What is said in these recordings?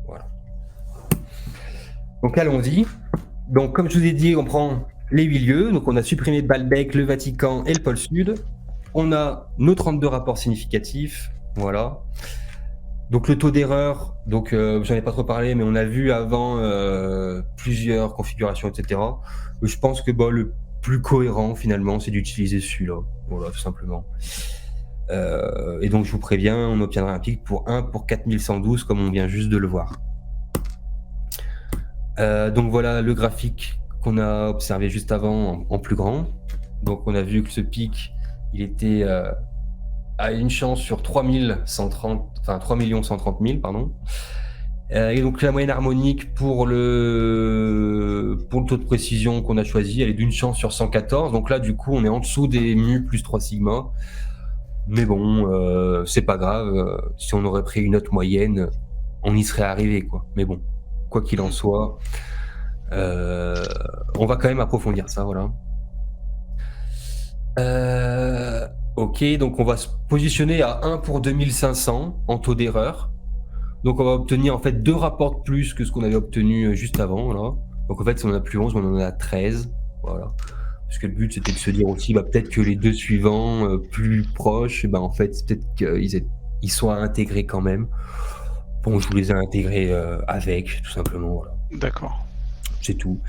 Voilà. Donc allons-y. Donc comme je vous ai dit, on prend les 8 lieux. Donc on a supprimé Baalbek, le Vatican et le pôle Sud. On a nos 32 rapports significatifs. Voilà. Donc le taux d'erreur, donc j'en ai pas trop parlé, mais on a vu avant plusieurs configurations, etc. Je pense que le plus cohérent finalement, c'est d'utiliser celui-là. Voilà, tout simplement. Et donc je vous préviens, on obtiendra un pic pour 1 pour 4112, comme on vient juste de le voir. Donc voilà le graphique qu'on a observé juste avant en plus grand. Donc on a vu que ce pic, il était à une chance sur 3 130 000, pardon. Et donc la moyenne harmonique pour le taux de précision qu'on a choisi, elle est d'une chance sur 114. Donc là, du coup, on est en dessous des mu plus 3 sigma. Mais bon, c'est pas grave. Si on aurait pris une autre moyenne, on y serait arrivé, quoi. Mais bon, quoi qu'il en soit, on va quand même approfondir ça, voilà. Ok, donc on va se positionner à 1 pour 2500 en taux d'erreur. Donc on va obtenir en fait 2 rapports de plus que ce qu'on avait obtenu juste avant. Voilà. Donc en fait, si on en a plus 11, on en a 13. Voilà. Parce que le but, c'était de se dire aussi, peut-être que les 2 suivants, plus proches, en fait, peut-être qu'ils soient intégrés quand même. Bon, je vous les ai intégrés avec, tout simplement. Voilà. D'accord. C'est tout.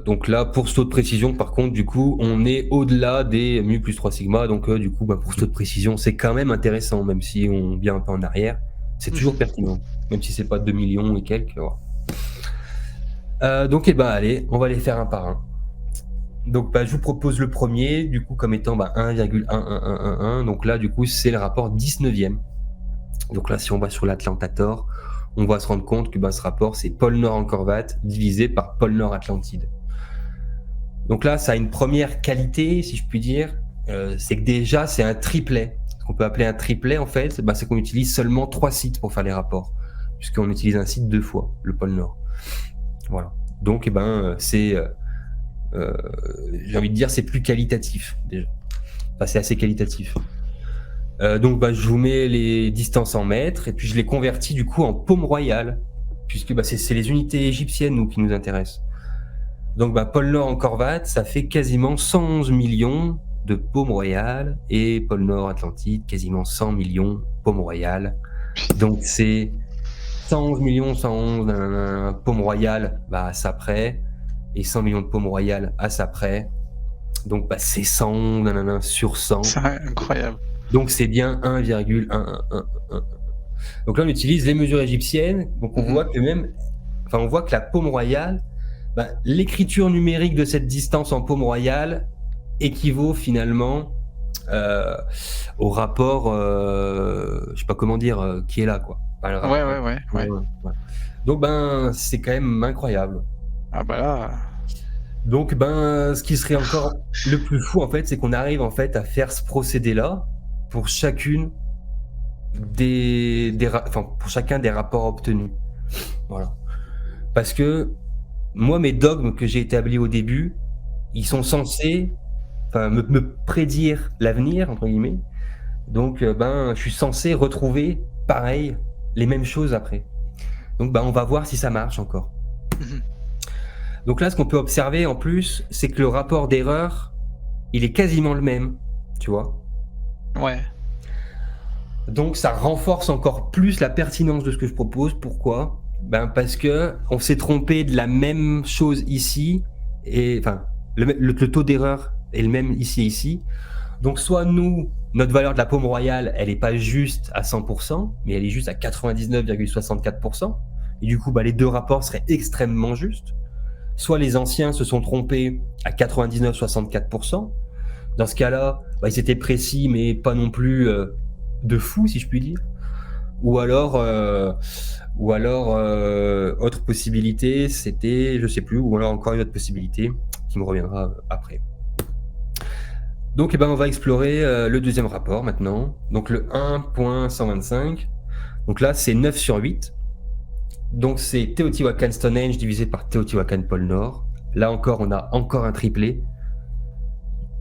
Donc là, pour ce taux de précision, par contre, du coup, on est au-delà des mu plus 3 sigma. Donc du coup, pour ce taux de précision, c'est quand même intéressant, même si on vient un peu en arrière. C'est toujours pertinent, même si c'est pas 2 millions et quelques. Donc allez, on va les faire un par un. Donc je vous propose le premier, du coup, comme étant 1,11111. Donc là, du coup, c'est le rapport 19e. Donc là, si on va sur l'Atlantator, on va se rendre compte que ce rapport, c'est pôle Nord Angkor-Wat divisé par pôle Nord Atlantide. Donc là, ça a une première qualité, si je puis dire, c'est que déjà, c'est un triplet. Ce qu'on peut appeler un triplet, en fait, c'est qu'on utilise seulement 3 sites pour faire les rapports, puisqu'on utilise un site 2 fois, le pôle Nord. Voilà. Donc, c'est... j'ai envie de dire, c'est plus qualitatif, déjà. Enfin, c'est assez qualitatif. Donc, je vous mets les distances en mètres, et puis je les convertis, du coup, en paume royale, puisque c'est les unités égyptiennes, qui nous intéressent. Donc, pôle Nord Angkor-Wat, ça fait quasiment 111 millions de paumes royales, et pôle Nord Atlantide, quasiment 100 millions paumes royales. Donc, c'est 111 millions, 111 paumes royales à ça près, et 100 millions de paumes royales à ça près. Donc, c'est 100 sur 100. C'est incroyable. Donc, c'est bien 1,111. Donc là, on utilise les mesures égyptiennes. Donc, on voit que on voit que la paume royale, l'écriture numérique de cette distance en paume royale équivaut finalement au rapport, je sais pas comment dire, qui est là, quoi. Ouais. Donc, c'est quand même incroyable. Ah là... Donc, ce qui serait encore le plus fou, en fait, c'est qu'on arrive, en fait, à faire ce procédé-là pour chacune pour chacun des rapports obtenus. Voilà. Parce que moi, mes dogmes que j'ai établis au début, ils sont censés me prédire l'avenir, entre guillemets. Donc, je suis censé retrouver, pareil, les mêmes choses après. Donc, on va voir si ça marche encore. Donc là, ce qu'on peut observer en plus, c'est que le rapport d'erreur, il est quasiment le même, tu vois. Ouais. Donc ça renforce encore plus la pertinence de ce que je propose. Pourquoi ? Parce que on s'est trompé de la même chose ici, et le taux d'erreur est le même ici et ici. Donc soit notre valeur de la paume royale, elle n'est pas juste à 100%, mais elle est juste à 99,64%. Et du coup, les 2 rapports seraient extrêmement justes. Soit les anciens se sont trompés à 99,64%. Dans ce cas-là, ils étaient précis, mais pas non plus de fou, si je puis dire. Ou alors, autre possibilité, c'était, je sais plus, ou alors encore une autre possibilité qui me reviendra après. Donc, on va explorer le deuxième rapport maintenant. Donc, le 1.125. Donc là, c'est 9 sur 8. Donc, c'est Teotihuacan Stonehenge divisé par Teotihuacan pôle Nord. Là encore, on a encore un triplé.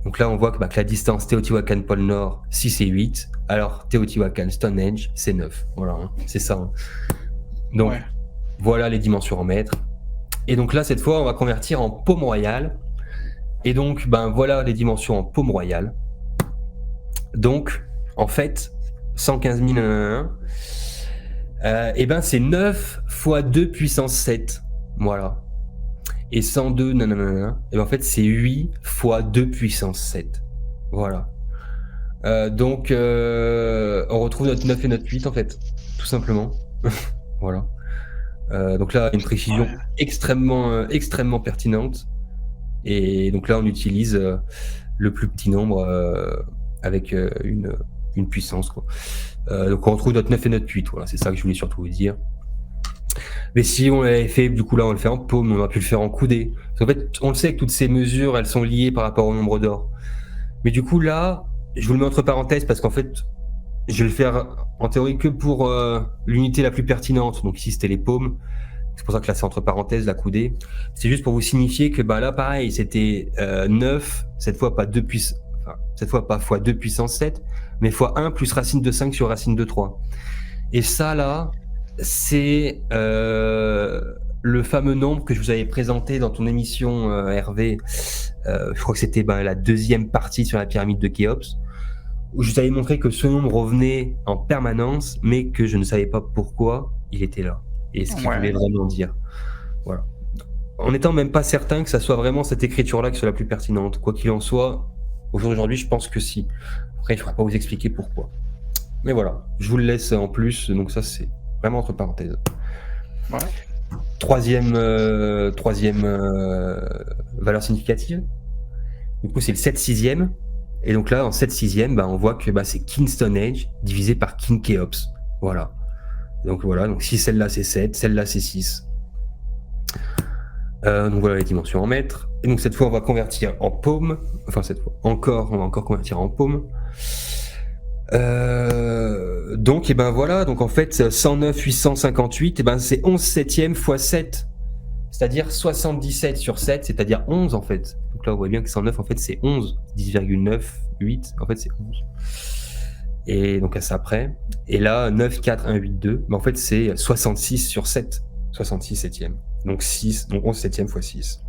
Donc là, on voit que la distance Teotihuacan pôle Nord, 6 et 8. Alors, Teotihuacan Stonehenge, c'est 9. Voilà, c'est ça. Donc, Ouais. voilà les dimensions en mètres. Et donc là, cette fois, on va convertir en paume royale. Et donc, voilà les dimensions en paume royale. Donc, en fait, 115 000, c'est 9 fois 2 puissance 7. Voilà. Et 102, en fait, c'est 8 fois 2 puissance 7. Voilà. Donc, on retrouve notre 9 et notre 8, en fait. Tout simplement. Voilà. Donc là, une précision extrêmement pertinente. Et donc là, on utilise le plus petit nombre avec une puissance, quoi. Donc on retrouve notre 9 et notre 8, voilà, c'est ça que je voulais surtout vous dire. Mais si on l'avait fait, du coup là on le fait en paume, on aurait pu le faire en coudée. Parce qu'en fait, on le sait que toutes ces mesures, elles sont liées par rapport au nombre d'or. Mais du coup là, je vous le mets entre parenthèses parce qu'en fait, je vais le faire en théorie que pour l'unité la plus pertinente. Donc ici c'était les paumes. C'est pour ça que là c'est entre parenthèses la coudée. C'est juste pour vous signifier que là pareil, c'était 9, cette fois pas 2 cette fois pas fois 2 puissance 7, mais fois 1 plus racine de 5 sur racine de 3. Et ça là, c'est le fameux nombre que je vous avais présenté dans ton émission Hervé. Je crois que c'était la deuxième partie sur la pyramide de Khéops, où je vous avais montré que ce nombre revenait en permanence, mais que je ne savais pas pourquoi il était là et ce qu'il voulait vraiment dire. Voilà. En étant même pas certain que ça soit vraiment cette écriture-là qui soit la plus pertinente. Quoi qu'il en soit, aujourd'hui, je pense que si. Après, je ne pourrais pas vous expliquer pourquoi. Mais voilà, je vous le laisse en plus, donc ça c'est vraiment entre parenthèses. Ouais. Troisième valeur significative. Du coup, c'est le 7/6. Et donc là, en 7/6, on voit que c'est King Stonehenge divisé par King Khéops. Voilà. Donc voilà, donc si celle-là c'est 7, celle-là c'est 6. Donc voilà les dimensions en mètres. Et donc cette fois, on va convertir en paume. Enfin, cette fois, on va encore convertir en paume. Donc, voilà. Donc en fait, 109 858, c'est 11 septièmes fois 7. C'est-à-dire 77 sur 7, c'est-à-dire 11 en fait. Donc là, on voit bien que 109, en fait, c'est 11. 10,98, en fait, c'est 11. Et donc à ça après. Et là, 9, 4, 1, 8, 2, en fait, c'est 66 sur 7. 66 septièmes. Donc 6, donc 11 septièmes fois 6.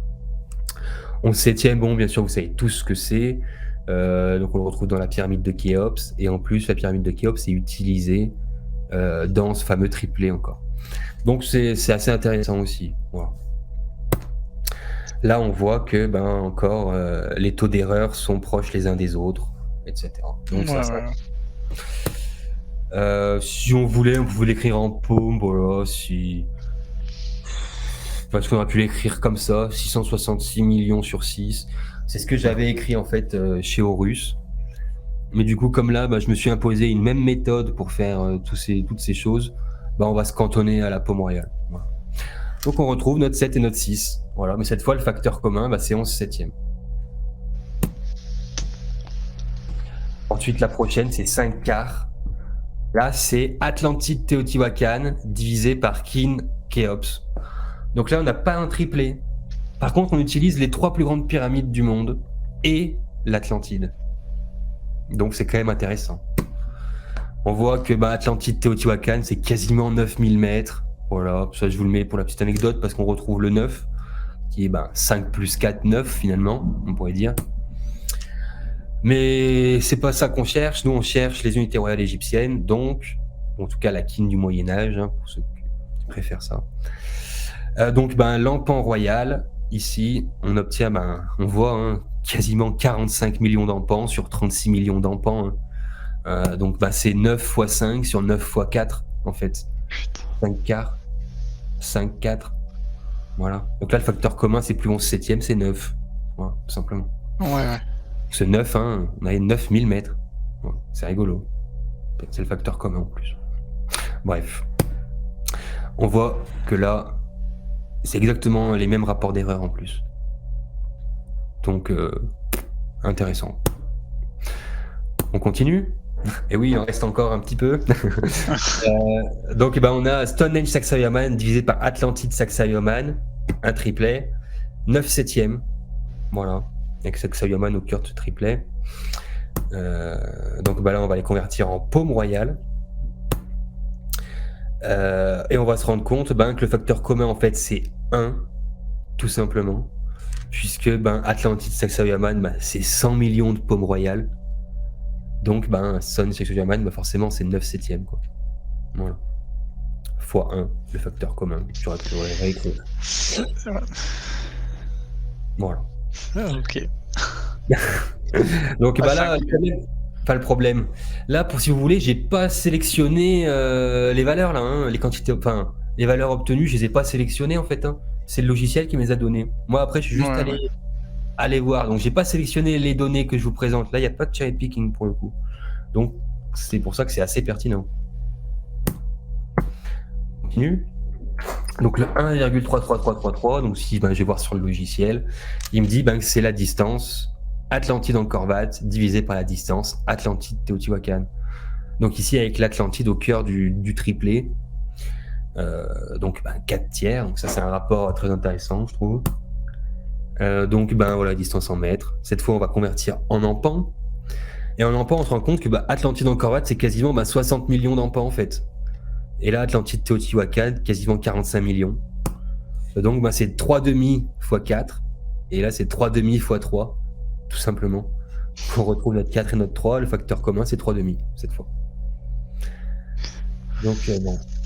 11 septièmes, bon, bien sûr, vous savez tous ce que c'est. Donc on le retrouve dans la pyramide de Khéops. Et en plus, la pyramide de Khéops est utilisée dans ce fameux triplet encore. Donc c'est assez intéressant aussi. Voilà. Là, on voit que encore les taux d'erreur sont proches les uns des autres, etc. Donc si on voulait, on pouvait l'écrire en paume, voilà, parce qu'on aurait pu l'écrire comme ça, 666 millions sur 6. C'est ce que j'avais écrit en fait chez Horus. Mais du coup, comme là, je me suis imposé une même méthode pour faire toutes ces choses, on va se cantonner à la paume royale. Voilà. Donc on retrouve notre 7 et notre 6. Voilà, mais cette fois, le facteur commun, c'est 11 septièmes. Ensuite, la prochaine, c'est 5 quarts. Là, c'est Atlantide Teotihuacan divisé par Kin Khéops. Donc là, on n'a pas un triplet. Par contre, on utilise les 3 plus grandes pyramides du monde et l'Atlantide. Donc c'est quand même intéressant. On voit que Atlantide Teotihuacan, c'est quasiment 9000 mètres. Voilà, ça je vous le mets pour la petite anecdote parce qu'on retrouve le 9, qui est 5 plus 4, 9 finalement, on pourrait dire. Mais c'est pas ça qu'on cherche. Nous, on cherche les unités royales égyptiennes, donc, en tout cas la kin du Moyen-Âge, pour ceux qui préfèrent ça. Donc, l'empan royal, ici, on obtient, on voit quasiment 45 millions d'empans sur 36 millions d'empans. Donc, c'est 9 fois 5 sur 9 fois 4, en fait. 5 quarts, 5, 4. Voilà. Donc là, le facteur commun, c'est plus 11 septième, c'est 9. Voilà, tout simplement. Ouais. Ce 9, on avait 9000 mètres. Voilà, c'est rigolo. C'est le facteur commun en plus. Bref. On voit que là, c'est exactement les mêmes rapports d'erreur en plus. Donc, intéressant. On continue ? Et oui, il en reste encore un petit peu. Donc, on a Stonehenge Sacsayhuaman divisé par Atlantide Sacsayhuaman, un triplet, 9 septièmes. Voilà, avec Sacsayhuaman au cœur de ce triplet. Donc là, on va les convertir en paume royale. Et on va se rendre compte que le facteur commun, en fait, c'est 1, tout simplement. Puisque Atlantide Sacsayhuaman, c'est 100 millions de paumes royales. Donc, Son Sacsayhuaman, forcément, c'est 9 septièmes, quoi. Voilà. Fois 1, le facteur commun. J'aurais pu réécrire. Voilà. Ok. Donc, Ah, là, pas le problème. Là, si vous voulez, j'ai pas sélectionné les valeurs, là, hein, les quantités, les valeurs obtenues, je les ai pas sélectionnées, en fait. Hein. C'est le logiciel qui me les a données. Moi, après, je suis juste allé voir. Donc, j'ai pas sélectionné les données que je vous présente. Là, il n'y a pas de cherry picking pour le coup. Donc, c'est pour ça que c'est assez pertinent. On continue. Donc, le 1,33333, donc si je vais voir sur le logiciel, il me dit que c'est la distance Atlantide-Angkor Wat divisé par la distance Atlantide-Teotihuacan. Donc ici, avec l'Atlantide au cœur du triplet, donc 4 tiers, donc ça c'est un rapport très intéressant, je trouve. Donc voilà, distance en mètres. Cette fois, on va convertir en ampans. Et en ampans, on se rend compte que Atlantide-Angkor Wat, c'est quasiment 60 millions d'ampans en fait. Et là, Atlantide-Teotihuacan, quasiment 45 millions. Donc c'est 3,5 x 4. Et là, c'est 3,5 x 3. Tout simplement. On retrouve notre 4 et notre 3, le facteur commun c'est 3,5 cette fois. Donc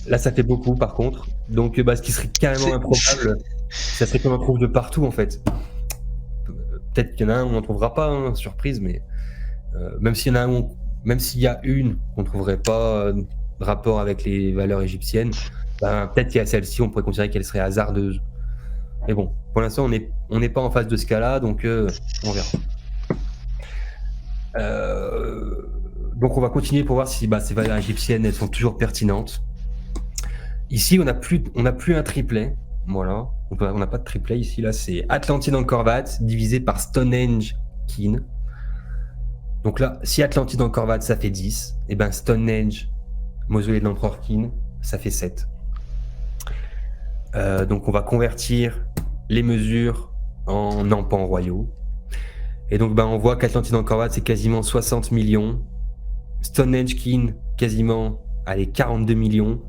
là ça fait beaucoup par contre. Donc ce qui serait carrément improbable, ça serait qu'on en trouve de partout en fait. Peut-être qu'il y en a un où on n'en trouvera pas, hein, surprise, mais même s'il y en a un, même s'il y a une qu'on ne trouverait pas rapport avec les valeurs égyptiennes, peut-être qu'il y a celle-ci, on pourrait considérer qu'elle serait hasardeuse. Mais bon, pour l'instant on n'est pas en face de ce cas-là, donc on verra. Donc on va continuer pour voir si ces valeurs égyptiennes elles sont toujours pertinentes. Ici on n'a plus un triplet, voilà, on n'a pas de triplet ici, là c'est Atlantide-Angkor Wat divisé par Stonehenge-Keen. Donc là, si Atlantide-Angkor Wat ça fait 10, et Stonehenge, mausolée de l'empereur Keen, ça fait 7. Donc on va convertir les mesures en ampans royaux. Et donc on voit qu'Atlantide-Angkor Wat c'est quasiment 60 millions. Stonehenge-Keen quasiment 42 millions.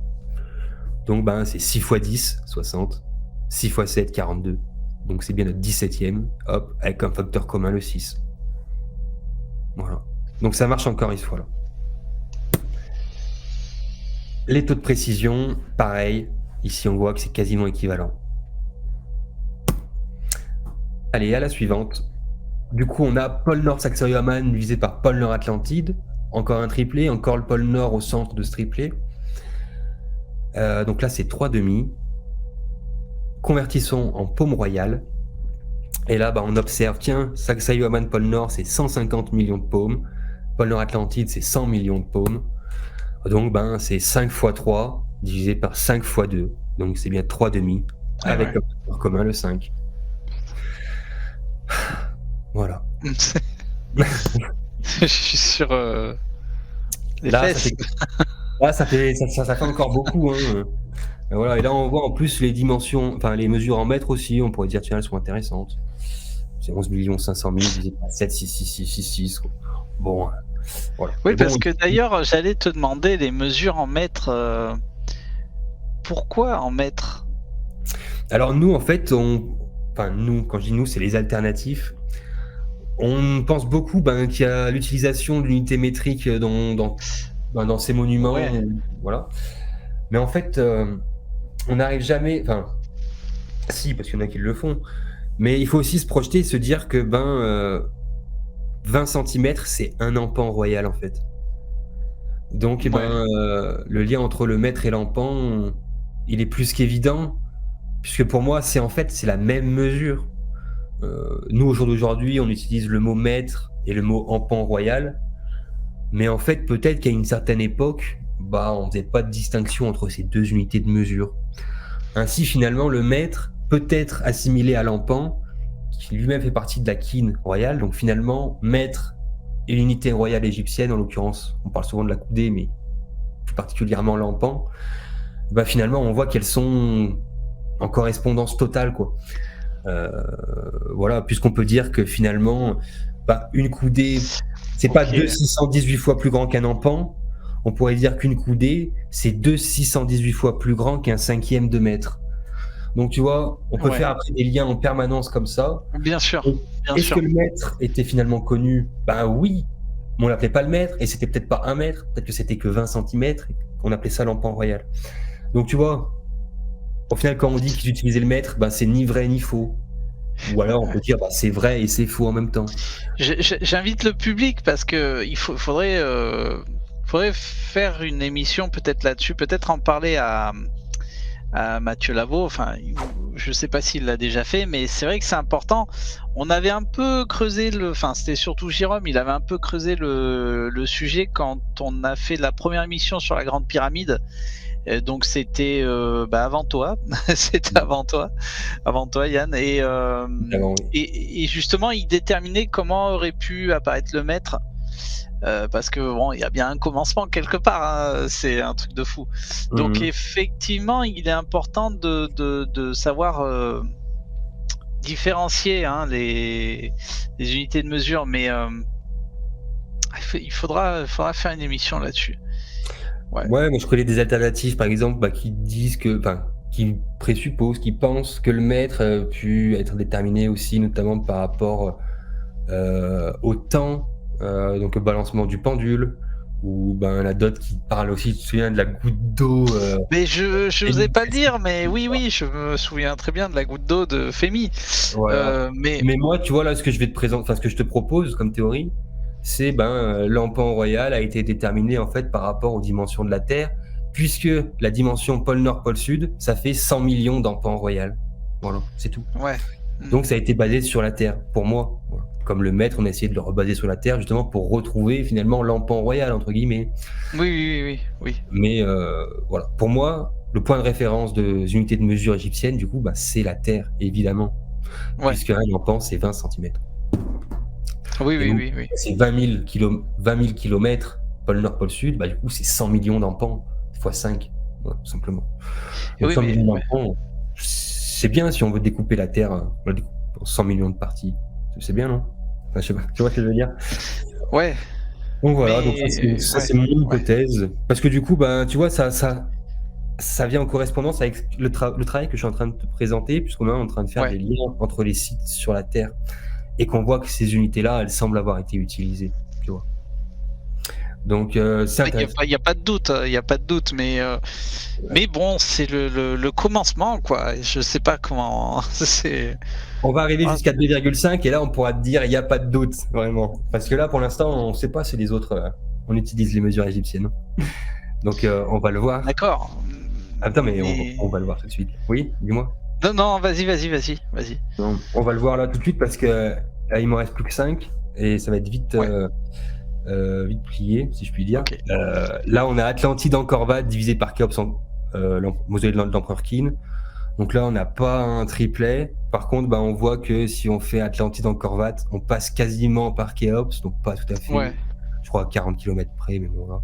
Donc c'est 6 x 10, 60. 6 x 7, 42. Donc c'est bien notre 17e. Hop, avec un facteur commun, le 6. Voilà. Donc ça marche encore une fois là. Les taux de précision, pareil. Ici on voit que c'est quasiment équivalent. Allez, à la suivante. Du coup, on a pôle Nord Sacsayhuaman divisé par pôle Nord Atlantide. Encore un triplet, encore le pôle Nord au centre de ce triplet. Donc là, c'est 3,5. Convertissons en paume royale. Et là, on observe, tiens, Sacsayhuaman pôle Nord, c'est 150 millions de paumes. Pôle Nord Atlantide, c'est 100 millions de paumes. Donc, c'est 5 x 3 divisé par 5 x 2. Donc, c'est bien 3,5 avec le facteur commun, le 5. Voilà. Je suis sur les là, fesses. Ça fait encore beaucoup. Hein. Voilà, et là, on voit en plus les dimensions, les mesures en mètres aussi. On pourrait dire, tiens, elles sont intéressantes. C'est 11 500 000 divisé par 7, 6, 6, 6, 6, 6. Bon, voilà. Oui, parce que d'ailleurs, j'allais te demander les mesures en mètres. Pourquoi en mètres? Alors nous, en fait, nous, quand je dis nous, c'est les alternatifs. On pense beaucoup qu'il y a l'utilisation de l'unité métrique dans ces monuments. Ouais. Voilà. Mais en fait, on n'arrive jamais... si, parce qu'il y en a qui le font. Mais il faut aussi se projeter et se dire que 20 cm, c'est un ampan royal, en fait. Donc, le lien entre le mètre et l'ampan, il est plus qu'évident, puisque pour moi, c'est la même mesure. Nous, au jour d'aujourd'hui, on utilise le mot mètre et le mot ampan royal, mais en fait, peut-être qu'à une certaine époque, on ne faisait pas de distinction entre ces deux unités de mesure. Ainsi, finalement, le mètre peut être assimilé à l'ampan, qui lui-même fait partie de la Keen royale. Donc finalement, mètre et l'unité royale égyptienne, en l'occurrence, on parle souvent de la coudée, mais plus particulièrement l'ampan, finalement, on voit qu'elles sont en correspondance totale, quoi. Voilà, puisqu'on peut dire que finalement, une coudée, c'est pas 618 fois plus grand qu'un ampan. on pourrait dire qu'une coudée, c'est 618 fois plus grand qu'un cinquième de mètre. Donc tu vois, on peut Ouais, faire après des liens en permanence comme ça. bien sûr, Donc, bien est-ce que sûr. le mètre était finalement connu? Ben oui, mais on l'appelait pas le mètre, et c'était peut-être pas un mètre, peut-être que c'était que 20 centimètres, et on appelait ça l'empan royal. Donc tu vois, au final, quand on dit qu'ils utilisaient le mètre, ben c'est ni vrai ni faux. Ou alors on peut dire, bah, c'est vrai et c'est faux en même temps. J'invite le public parce que faudrait faire une émission peut-être là-dessus, peut-être en parler à Mathieu Lavaux. Enfin, je sais pas s'il l'a déjà fait, mais c'est vrai que c'est important. On avait un peu creusé enfin, c'était surtout Jérôme, il avait un peu creusé le sujet quand on a fait la première émission sur la Grande Pyramide. Donc c'était avant toi, c'était avant toi Yann, Avant, oui. et justement il déterminait comment aurait pu apparaître le maître, parce que bon, il y a bien un commencement quelque part, hein, c'est un truc de fou. Donc Mhm. effectivement, il est important de savoir différencier, hein, les unités de mesure, mais faudra faire une émission là-dessus. Ouais, Ouais, moi je connais des alternatives, par exemple, bah, qui disent que, enfin, qui présupposent, qui pensent que le mètre a pu être déterminé aussi, notamment par rapport au temps, donc au balancement du pendule, ou ben la dot qui parle aussi, tu te souviens de la goutte d'eau. mais je n'osais pas le dire, mais oui, oui, je me souviens très bien de la goutte d'eau de Fémi. Voilà. Mais Mais moi, tu vois, là, ce que je vais te présenter, enfin, ce que je te propose comme théorie, c'est ben, l'empan royal a été déterminé en fait par rapport aux dimensions de la Terre, puisque la dimension pôle Nord, pôle Sud, ça fait 100 millions d'empans royal. Voilà, c'est tout. ouais. Hmm. Donc ça a été basé sur la Terre, pour moi. Voilà. Comme le maître, on a essayé de le rebaser sur la Terre, justement pour retrouver finalement l'empan royal, entre guillemets. Oui, oui, oui, oui, oui. Mais voilà, pour moi, le point de référence des unités de mesure égyptiennes, du coup, bah, c'est la Terre, évidemment, Ouais. puisque un empan, c'est 20 centimètres. Oui, Et oui, donc, oui, oui. c'est 20 000 kilomètres, pôle Nord, pôle Sud, bah, du coup, c'est 100 millions d'empans, fois 5, voilà, tout simplement. Et Donc oui, 100 mais millions d'empans, c'est bien si on veut découper la Terre, on la découpe en 100 millions de parties. C'est bien, non? Enfin, je sais pas, tu vois ce que je veux dire? ouais, Donc voilà, donc mais ça, ouais, c'est mon ouais, hypothèse. Parce que du coup, bah, tu vois, ça vient en correspondance avec le travail que je suis en train de te présenter, puisqu'on est en train de faire ouais. des liens entre les sites sur la Terre et qu'on voit que ces unités-là, elles semblent avoir été utilisées, tu vois. Donc c'est intéressant. Il y a pas de doute, il y a pas de doute, mais bon, c'est le commencement, quoi. Je sais pas comment. C'est. On va arriver Ah, jusqu'à 2,5 et là, on pourra te dire, il n'y a pas de doute, vraiment. Parce que là, pour l'instant, on ne sait pas si les autres, on utilise les mesures égyptiennes. Donc on va le voir. d'accord. Attends, mais Mais on va le voir tout de suite. Oui, dis-moi. non, non, vas-y. Non, on va le voir là tout de suite parce que là, il m'en reste plus que 5 et ça va être vite, Ouais, vite plié, si je puis dire. ok. Là, on a Atlantide en Corvade divisé par Khéops en mausolée de l'empereur Kin. Donc là, on n'a pas un triplet. Par contre, bah, on voit que si on fait Atlantide en Corvate, on passe quasiment par Khéops, donc pas tout à fait, Ouais, je crois, à 40 km près, mais bon, là.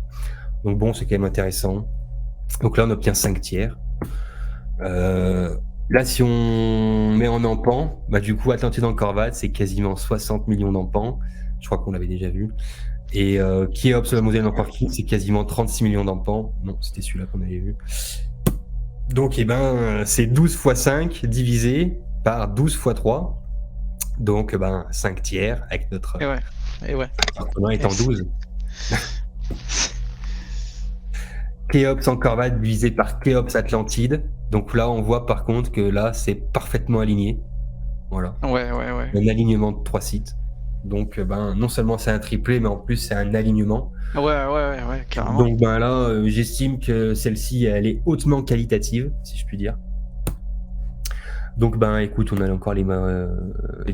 Donc bon, c'est quand même intéressant. Donc là, on obtient 5 tiers. Là, si on met en empan, bah, du coup, Atlantide en Corvate, c'est quasiment 60 millions d'empans. Je crois qu'on l'avait déjà vu. Et Khéops, la mausolée de l'empereur Kin, c'est quasiment 36 millions d'empans. Non, c'était celui-là qu'on avait vu. Donc, eh ben, c'est 12 fois 5 divisé par 12 fois 3. Donc, ben, 5 tiers avec notre et ouais, et ouais. appartement Et étant 12. Khéops en Corvade divisé par Khéops Atlantide. Donc là, on voit par contre que là, c'est parfaitement aligné. Voilà. ouais, ouais, ouais. Un alignement de 3 sites. Donc, ben, non seulement c'est un triplé, mais en plus, c'est un alignement. Ouais, ouais, ouais, ouais, carrément. Donc, ben là, j'estime que celle-ci, elle est hautement qualitative, si je puis dire. Donc, ben, écoute, on a encore les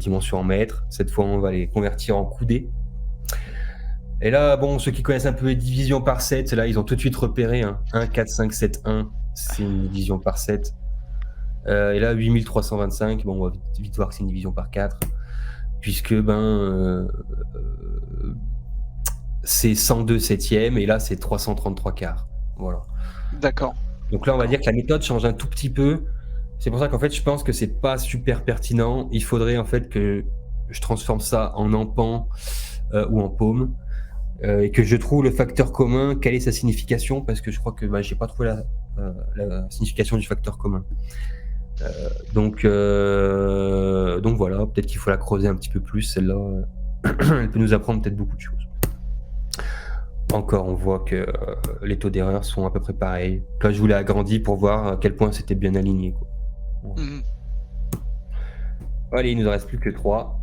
dimensions en mètres. Cette fois, on va les convertir en coudées. Et là, bon, ceux qui connaissent un peu les divisions par 7, là, ils ont tout de suite repéré 1, 4, 5, 7, 1. C'est une division par 7. Et là, 8325, bon, on va vite voir que c'est une division par 4. Puisque, c'est 102 septièmes et là, c'est 333 quarts. Voilà. D'accord. Donc là, on va dire que la méthode change un tout petit peu. C'est pour ça qu'en fait, je pense que c'est pas super pertinent. Il faudrait en fait que je transforme ça en empan ou en paume. et que je trouve le facteur commun, quelle est sa signification, parce que je crois que j'ai pas trouvé la signification du facteur commun. Donc voilà, peut-être qu'il faut la creuser un petit peu plus, celle-là. Elle peut nous apprendre peut-être beaucoup de choses. Encore, on voit que les taux d'erreur sont à peu près pareils. Là, je voulais agrandir pour voir à quel point c'était bien aligné, quoi. Mhm. Allez, il nous en reste plus que 3.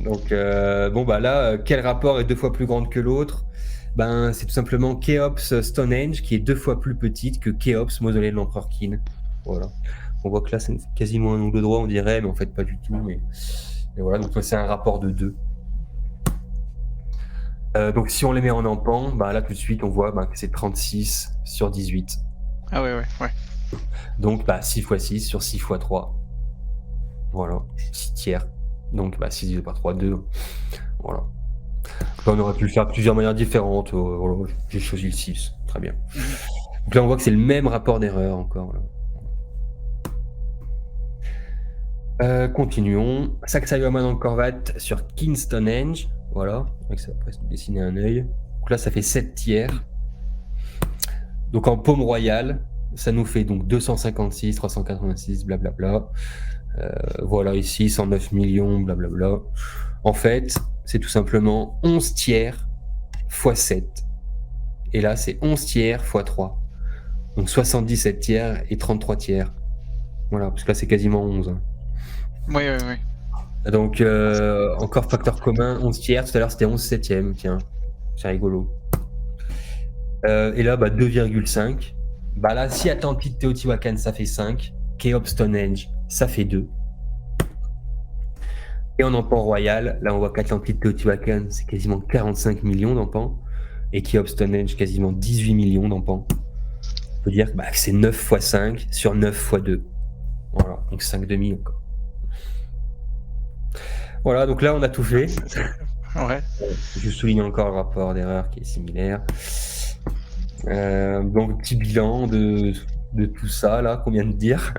Donc, là, quel rapport est 2 fois plus grande que l'autre? C'est tout simplement Khéops Stonehenge qui est 2 fois plus petite que Khéops, mausolée de l'empereur Qin. Voilà. On voit que là, c'est quasiment un angle droit, on dirait, mais en fait, pas du tout. Mais voilà, donc c'est un rapport de 2. Donc, si on les met en empan, là, tout de suite, on voit que c'est 36 sur 18. Ah ouais. Donc, 6 x 6 sur 6 x 3. Voilà, 6 tiers. Donc 6 divisé par 3, 2. Voilà. Là, on aurait pu le faire de plusieurs manières différentes. Voilà, j'ai choisi le 6. Très bien. Donc là, on voit que c'est le même rapport d'erreur encore. Là. Continuons. Sacsayhuaman Angkor Wat sur Qin Stonehenge. Voilà, avec ça va presque dessiner un œil. Donc là, ça fait 7 tiers. Donc en paume royale, ça nous fait donc 256, 386, blablabla. Voilà, ici, 109 millions, blablabla. En fait, c'est tout simplement 11 tiers x 7. Et là, c'est 11 tiers x 3. Donc 77 tiers et 33 tiers. Voilà, parce que là, c'est quasiment 11. Hein. Oui. Donc, encore facteur commun, 11 tiers. Tout à l'heure, c'était 11 septièmes. Tiens, c'est rigolo. Et là, 2,5. Là, si Atlantide Teotihuacan, ça fait 5. Khéops Stonehenge, ça fait 2. Et en empan royal, là on voit qu'Atlantide Teotihuacan, c'est quasiment 45 millions d'empans, et Khéops Stonehenge, quasiment 18 millions d'empans. On peut dire que c'est 9 x 5 sur 9 x 2. Voilà, donc 5,5 encore. Voilà, donc là on a tout fait. Ouais. Je souligne encore le rapport d'erreur qui est similaire. Donc petit bilan de tout ça là qu'on vient de dire.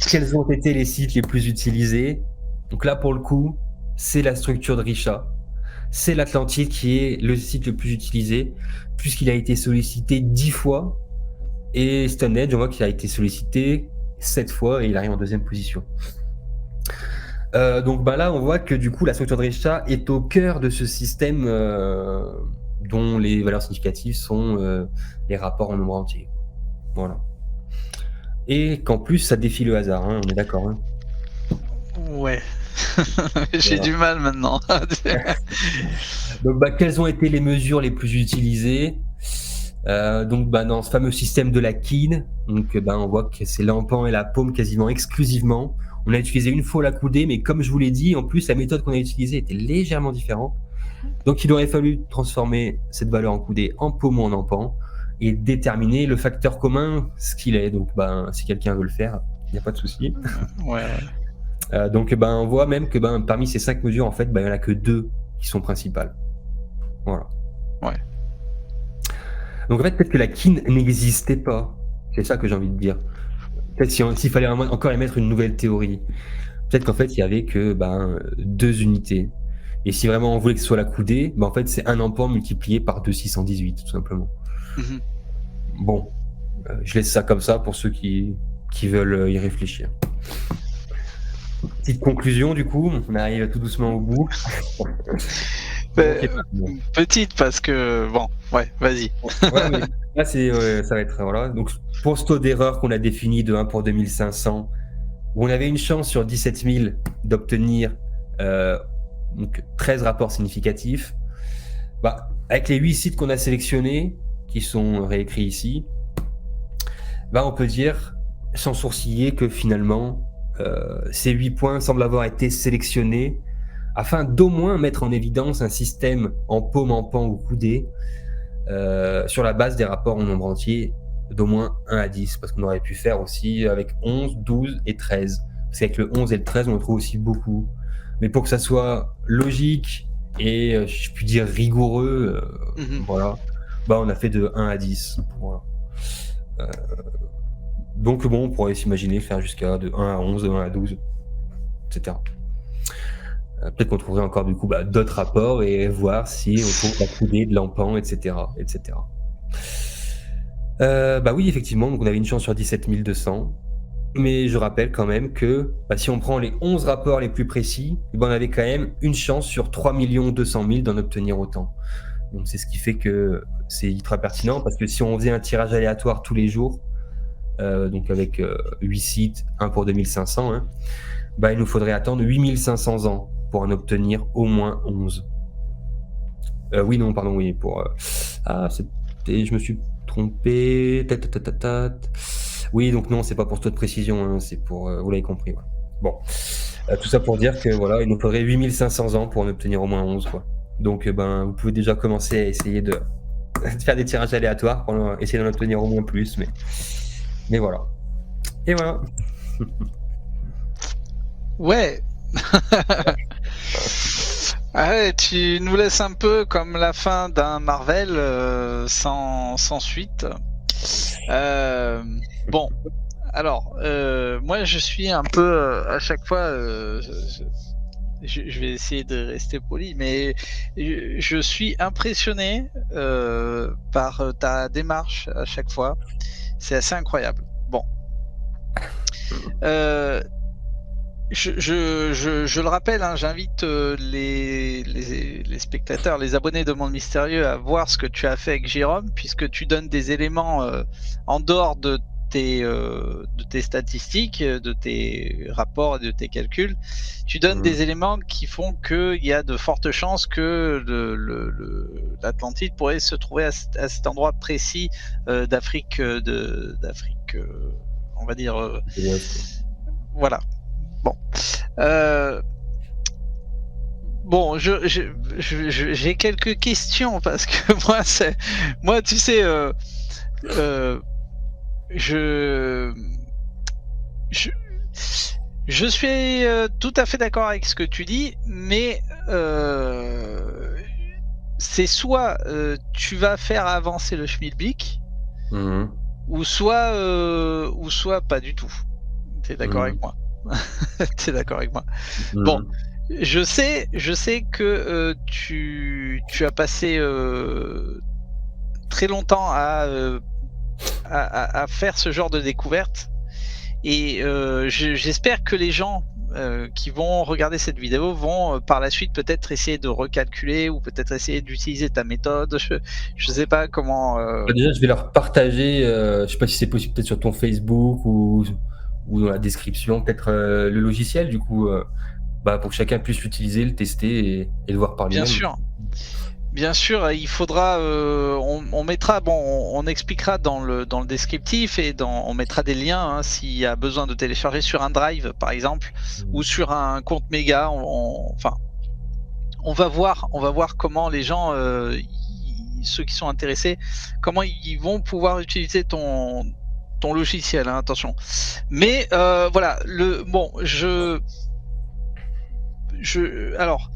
Quels ont été les sites les plus utilisés? Donc là pour le coup, c'est la structure de Risha. C'est l'Atlantide qui est le site le plus utilisé, puisqu'il a été sollicité 10 fois. Et Stonehenge, on voit qu'il a été sollicité 7 fois et il arrive en 2e position. Donc là, on voit que du coup, la structure de Risha est au cœur de ce système dont les valeurs significatives sont les rapports en nombre entier. Voilà. Et qu'en plus, ça défie le hasard, hein, on est d'accord. Hein. Ouais. J'ai du mal maintenant. Donc, quelles ont été les mesures les plus utilisées? Donc, dans ce fameux système de la Qin, donc, on voit que c'est l'empan et la paume quasiment exclusivement. On a utilisé une fois la coudée, mais comme je vous l'ai dit, en plus, la méthode qu'on a utilisée était légèrement différente. Donc, il aurait fallu transformer cette valeur en coudée en paume ou en empan et déterminer le facteur commun, ce qu'il est. Donc, si quelqu'un veut le faire, il n'y a pas de souci. Ouais. Donc, on voit même que parmi ces 5 mesures, en fait, il n'y en a que 2 qui sont principales. Voilà. Ouais. Donc, en fait, peut-être que la Qin n'existait pas. C'est ça que j'ai envie de dire. Peut-être s'il fallait encore émettre une nouvelle théorie. Peut-être qu'en fait, il y avait que 2 unités. Et si vraiment on voulait que ce soit la coudée, en fait, c'est un empan multiplié par 2,618, tout simplement. Mhm. Bon, je laisse ça comme ça pour ceux qui veulent y réfléchir. Petite conclusion, du coup, on arrive tout doucement au bout. Petite parce que vas-y. Ouais, mais là ça va être voilà. Donc pour ce taux d'erreur qu'on a défini de 1 pour 2500, où on avait une chance sur 17 000 d'obtenir donc 13 rapports significatifs, avec les 8 sites qu'on a sélectionnés, qui sont réécrits ici, on peut dire sans sourciller que finalement ces 8 points semblent avoir été sélectionnés afin d'au moins mettre en évidence un système en paume, en pan ou coudé sur la base des rapports en nombre entier d'au moins 1 à 10, parce qu'on aurait pu faire aussi avec 11, 12 et 13. Parce qu'avec le 11 et le 13, on en trouve aussi beaucoup. Mais pour que ça soit logique et, je puis dire, rigoureux, voilà, on a fait de 1 à 10. Voilà. Donc on pourrait s'imaginer faire jusqu'à de 1 à 11, de 1 à 12, etc. Peut-être qu'on trouverait encore du coup d'autres rapports et voir si on trouve la coudée de l'empan, etc., etc. Bah oui, effectivement, donc on avait une chance sur 17 200. Mais je rappelle quand même que si on prend les 11 rapports les plus précis, on avait quand même une chance sur 3 200 000 d'en obtenir autant. Donc c'est ce qui fait que c'est ultra pertinent, parce que si on faisait un tirage aléatoire tous les jours, donc avec 8 sites, 1 pour 2500, hein, il nous faudrait attendre 8500 ans pour en obtenir au moins 11. Oui, pour... je me suis trompé. Oui, donc non, c'est pas pour taux de précision, hein, c'est pour... vous l'avez compris. Ouais. Bon, tout ça pour dire que voilà, il nous faudrait 8500 ans pour en obtenir au moins 11, quoi. Donc vous pouvez déjà commencer à essayer de faire des tirages aléatoires pour essayer d'en obtenir au moins plus, mais voilà. Et voilà. Ouais. Ah ouais, tu nous laisses un peu comme la fin d'un Marvel sans suite. Bon, alors moi je suis un peu à chaque fois, je vais essayer de rester poli, mais je suis impressionné par ta démarche à chaque fois. C'est assez incroyable. Bon. Je le rappelle, hein, j'invite les spectateurs, les abonnés de Monde Mystérieux à voir ce que tu as fait avec Jérôme, puisque tu donnes des éléments en dehors de tes statistiques, de tes rapports et de tes calculs. Tu donnes des éléments qui font qu'il y a de fortes chances que l'Atlantide pourrait se trouver à cet endroit précis d'Afrique, on va dire. Voilà. Bon. Bon, j'ai quelques questions parce que moi, tu sais, je suis tout à fait d'accord avec ce que tu dis, mais c'est soit tu vas faire avancer le schmilblick, ou soit pas du tout. T'es d'accord avec moi? T'es d'accord avec moi? Bon, je sais que tu as passé très longtemps à faire ce genre de découverte, et j'espère que les gens qui vont regarder cette vidéo vont par la suite peut-être essayer de recalculer, ou peut-être essayer d'utiliser ta méthode. Je sais pas comment. Déjà, je vais leur partager, je sais pas si c'est possible, peut-être sur ton Facebook ou dans la description, peut-être le logiciel, du coup, pour que chacun puisse l'utiliser, le tester et le voir par lui-même. Bien sûr, il faudra, on mettra, on expliquera dans le descriptif, et on mettra des liens hein, s'il y a besoin de télécharger sur un drive par exemple, ou sur un compte méga. Enfin, on va voir comment les gens, ceux qui sont intéressés, comment ils vont pouvoir utiliser ton logiciel, hein, attention. Mais voilà, alors,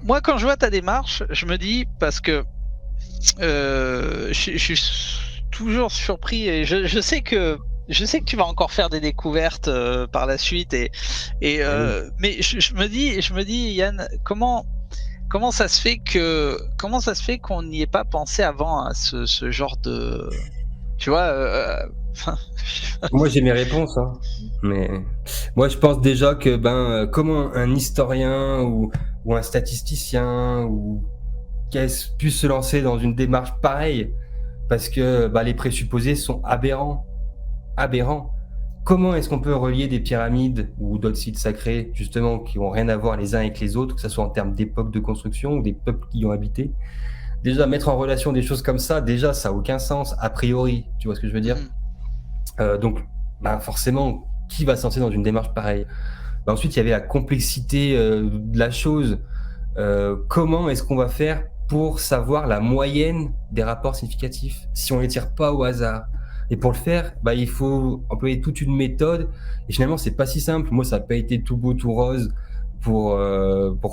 moi quand je vois ta démarche, je me dis, parce que je suis toujours surpris, et je sais que tu vas encore faire des découvertes par la suite, mais je me dis Yann, comment ça se fait qu'on n'y ait pas pensé avant à ce genre de, tu vois. Moi j'ai mes réponses, hein. Mais moi je pense déjà que comment un historien ou un statisticien ou puisse se lancer dans une démarche pareille, parce que les présupposés sont aberrants. Comment est-ce qu'on peut relier des pyramides ou d'autres sites sacrés, justement, qui n'ont rien à voir les uns avec les autres, que ce soit en termes d'époque de construction ou des peuples qui y ont habité? Déjà, mettre en relation des choses comme ça, déjà, ça n'a aucun sens, a priori. Tu vois ce que je veux dire? Donc, forcément, qui va se lancer dans une démarche pareille? Ensuite, il y avait la complexité de la chose. Comment est-ce qu'on va faire pour savoir la moyenne des rapports significatifs si on ne les tire pas au hasard? Et pour le faire, il faut employer toute une méthode. Et finalement, c'est pas si simple. Moi, ça n'a pas été tout beau, tout rose pour